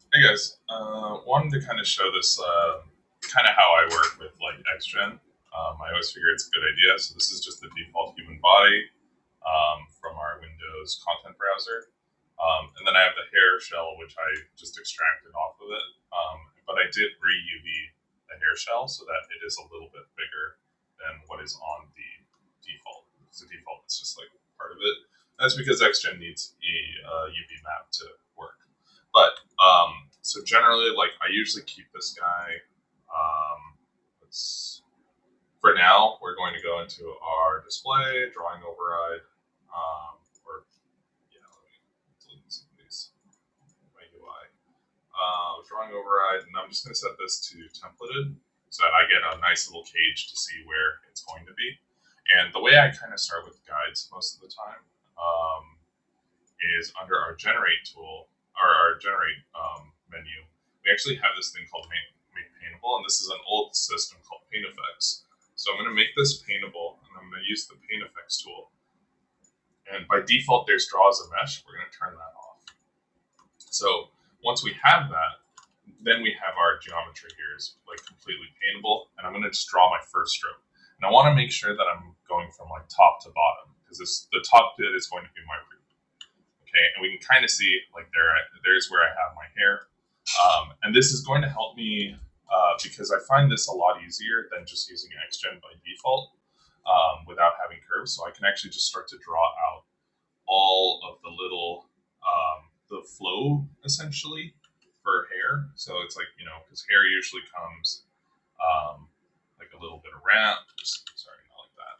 Hey guys, wanted to kind of show this kind of how I work with like XGen. I always figure it's a good idea. So this is just the default human body from our Windows content browser, and then I have the hair shell which I just extracted off of it. But I did re-UV the hair shell so that it is a little bit bigger than what is on the default. Because the default is just like part of it. That's because XGen needs a UV map to work. But so generally, like I usually keep this guy. Let's For now, we're going to go into our display, drawing override, or let me delete some of these my UI. Drawing override, and I'm just going to set this to templated so that I get a nice little cage to see where it's going to be. And the way I kind of start with guides most of the time is under our generate tool or our generate menu. We actually have this thing called make paintable, and this is an old system called paintFX. So I'm going to make this paintable, and I'm going to use the paintFX tool. And by default, there's draw as a mesh. We're going to turn that off. So once we have that, then we have our geometry here is like completely paintable, and I'm going to just draw my first stroke. And I want to make sure that I'm going from like top to bottom because the top bit is going to be my root. Okay, and we can kind of see like there's where I have my hair, and this is going to help me because I find this a lot easier than just using XGen by default without having curves. So I can actually just start to draw out all of the little the flow essentially for hair. So it's like because hair usually comes like a little bit around. Sorry, not like that.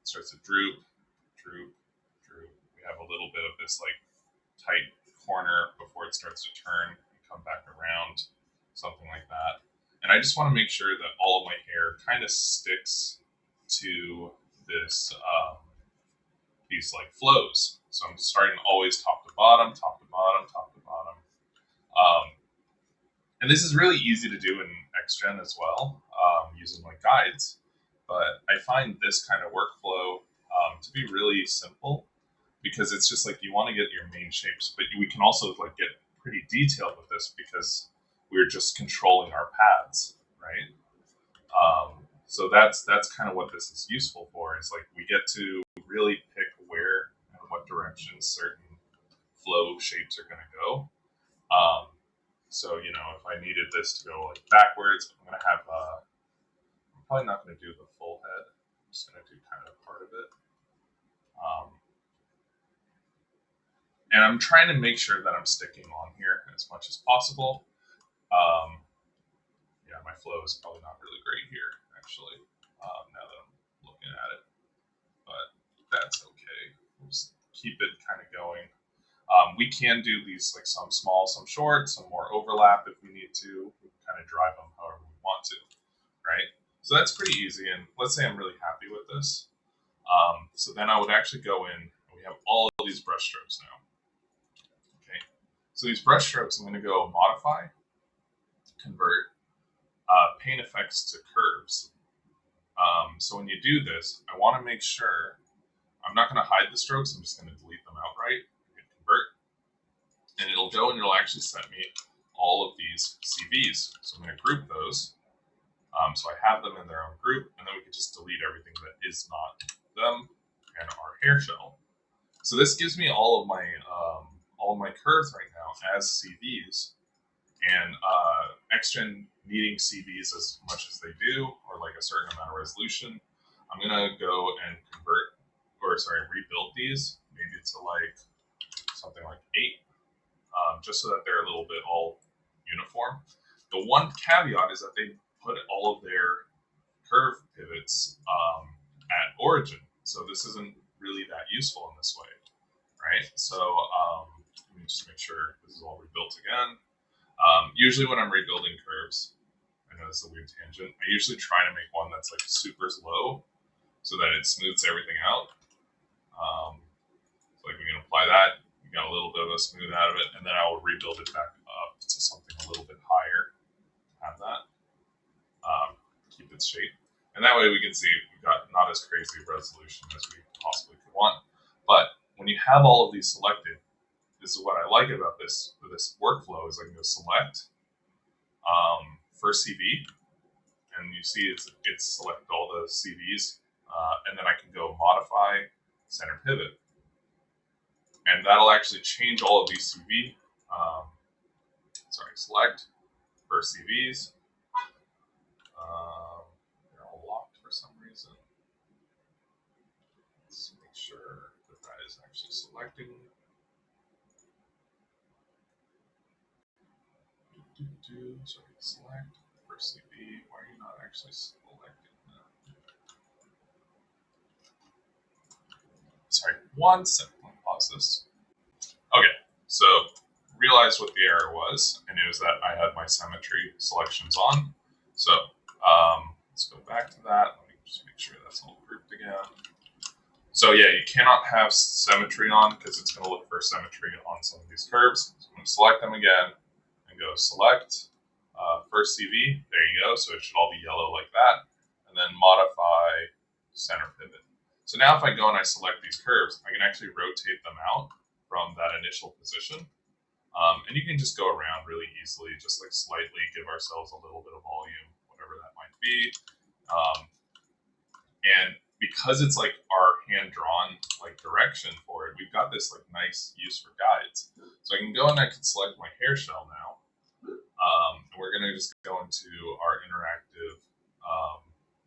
It starts to droop, droop, droop. We have a little bit of this like tight corner before it starts to turn and come back around, something like that. And I just want to make sure that all of my hair kind of sticks to this these like flows. So I'm starting always top to bottom, top to bottom, top to bottom. And this is really easy to do in XGen as well, using like guides. But I find this kind of workflow to be really simple because it's just like you want to get your main shapes, but we can also like get pretty detailed with this because we're just controlling our paths, right? So that's kind of what this is useful for. Is like we get to really pick where and what direction certain flow shapes are going to go. So if I needed this to go like backwards, I'm going to have. I'm probably not going to do the full head. I'm just going to do kind of part of it. And I'm trying to make sure that I'm sticking on here as much as possible. Um, yeah, my flow is probably not really great here, actually, now that I'm looking at it. But that's okay. We'll just keep it kind of going. We can do these like some small, some short, some more overlap if we need to. We can kind of drive them however we want to, right? So that's pretty easy. And let's say I'm really happy with this. So then I would actually go in, and we have all of these brush strokes now. Okay. So these brush strokes, I'm going to go modify, convert, paint effects to curves. So when you do this, I want to make sure I'm not going to hide the strokes. I'm just going to delete them outright. Hit convert, and it'll go and it'll actually set me all of these CVs. So I'm going to group those. So I have them in their own group, and then we can just delete everything that is not them and our hair shell. So this gives me all of my curves right now as CVs, and XGen needing CVs as much as they do, or like a certain amount of resolution, I'm gonna go and rebuild these maybe to like something like 8, just so that they're a little bit all uniform. The one caveat is that they put all of their curve pivots at origin, so this isn't really that useful in this way, right? So let me just make sure this is all rebuilt again. Usually when I'm rebuilding curves, I know it's a weird tangent, I usually try to make one that's like super low so that it smooths everything out. So like we can apply that, we got a little bit of a smooth out of it, and then I will rebuild it back up to something a little bit higher. Have that. Keep its shape. And that way we can see we've got not as crazy a resolution as we possibly could want. But when you have all of these selected, this is what I like about this workflow is I can go select first CV, and you see it's selected all the CVs, and then I can go modify center pivot, and that'll actually change all of these CV. Select first CVs. They're all locked for some reason. Let's make sure that that is actually selecting. So I can select first CV. Why are you not actually selecting that? Sorry, 1 second. Let me pause this. Okay, so realized what the error was, and it was that I had my symmetry selections on. So let's go back to that. Let me just make sure that's all grouped again. So yeah, you cannot have symmetry on because it's going to look for symmetry on some of these curves. So I'm going to select them again and go select first CV. There you go. So it should all be yellow like that. And then modify center pivot. So now if I go and I select these curves, I can actually rotate them out from that initial position. And you can just go around really easily, just like slightly give ourselves a little bit of volume, whatever that might be. And because it's like our hand-drawn like direction for it, we've got this like nice use for guides. So I can go and I can select my hair shell now. And we're gonna just go into our interactive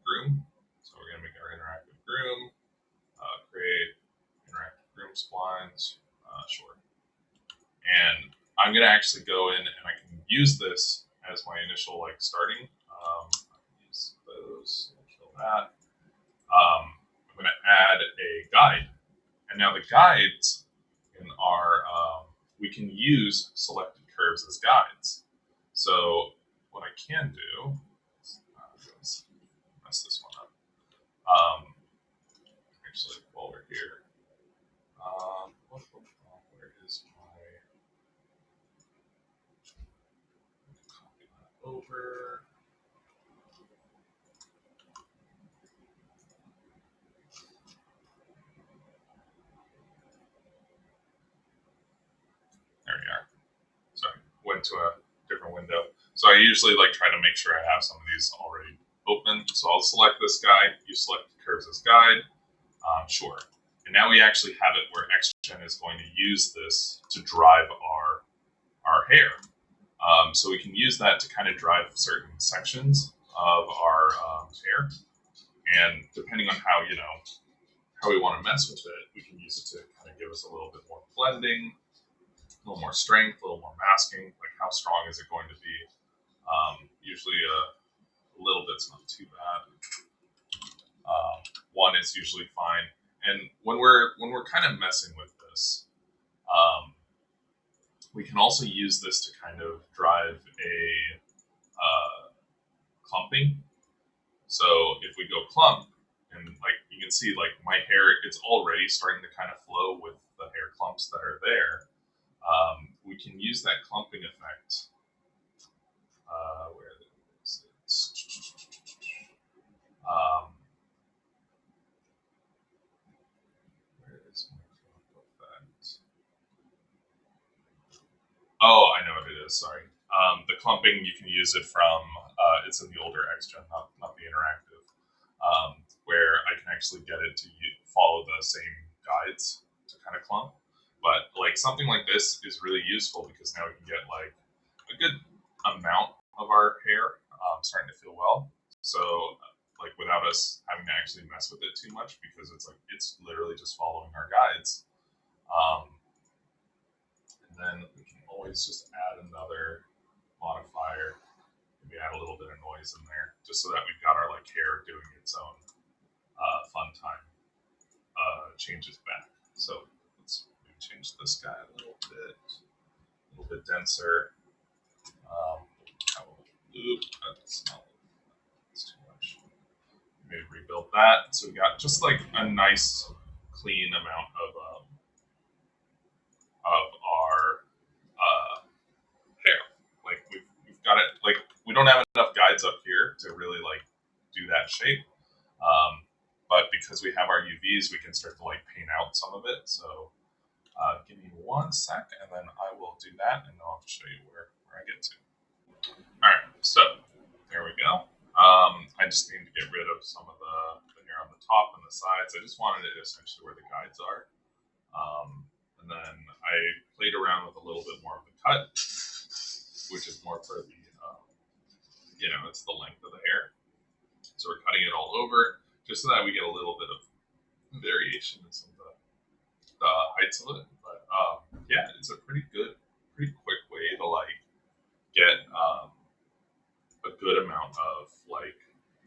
groom. So we're gonna make our interactive groom, create interactive groom splines, sure. And I'm gonna actually go in and I can use this as my initial like starting. I can use those, kill that. I'm gonna add a guide, and now the guides in our we can use selected curves as guides. So what I can do, let's mess this one up. Actually, while we're here, where is my copy that over? There we are. Sorry, went to a different window. So I usually like try to make sure I have some of these already open. So I'll select this guy. You select the curves as guide. Sure. And now we actually have it where XGen is going to use this to drive our hair. So we can use that to kind of drive certain sections of our hair. And depending on how, how we want to mess with it, we can use it to kind of give us a little bit more blending, a little more strength, a little more masking. Like how strong is it going to be? Usually a little bit's not too bad. 1 is usually fine. And when we're kind of messing with this, we can also use this to kind of drive a clumping. So if we go clump, and like you can see, like my hair, it's already starting to kind of flow with the hair clumps that are there. We can use that clumping effect. Where is it? Where is my clump effect? Oh, I know what it is. Sorry. The clumping, you can use it from, it's in the older XGen, not the interactive, where I can actually get it to follow the same guides to kind of clump. But like something like this is really useful because now we can get like a good amount of our hair starting to feel well. So like without us having to actually mess with it too much because it's literally just following our guides. And then we can always just add another modifier. Maybe add a little bit of noise in there just so that we've got our like hair doing its own fun time changes back. So let's maybe change this guy a little bit denser. Loop. That's too much. Maybe rebuild that. So we got just like a nice, clean amount of our hair. Like we've got it. Like we don't have enough guides up here to really like do that shape. But because we have our UVs, we can start to like paint out some of it. So Give me 1 sec, and then I will do that, and I'll show you where I get to. All right, so there we go. I just need to get rid of some of the hair on the top and the sides. I just wanted it essentially where the guides are. And then I played around with a little bit more of the cut, which is more for the, it's the length of the hair. So we're cutting it all over just so that we get a little bit of variation in some of the heights of it. But yeah, it's a pretty quick way to like get a good amount of like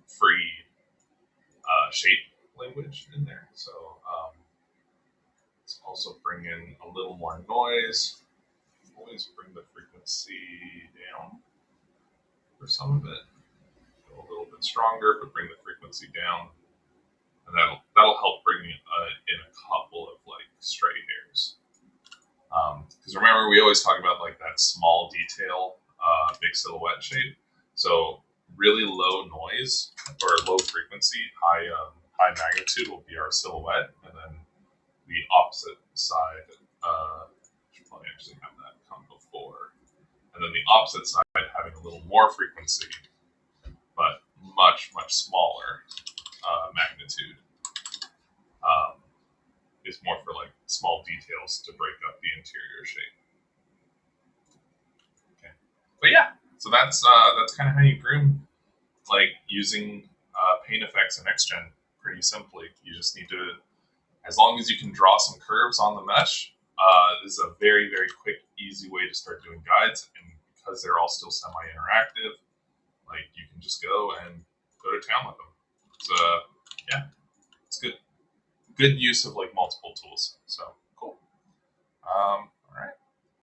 free shape language in there. So let's also bring in a little more noise. Always bring the frequency down for some of it. Go a little bit stronger, but bring the frequency down, and that'll help bring in a couple of like stray hairs. Because remember, we always talk about like that small detail, big silhouette shape. So really low noise or low frequency, high magnitude will be our silhouette, and then the opposite side should probably actually have that come before, and then the opposite side having a little more frequency, but much smaller magnitude. Is more for like small details to break up the interior shape. Okay, but yeah, so that's kind of how you groom, like using paintFX and XGen pretty simply. You just need to, as long as you can draw some curves on the mesh, this is a very quick, easy way to start doing guides. And because they're all still semi-interactive, like you can just go and go to town with them. So yeah, it's good use of like multiple tools. So cool.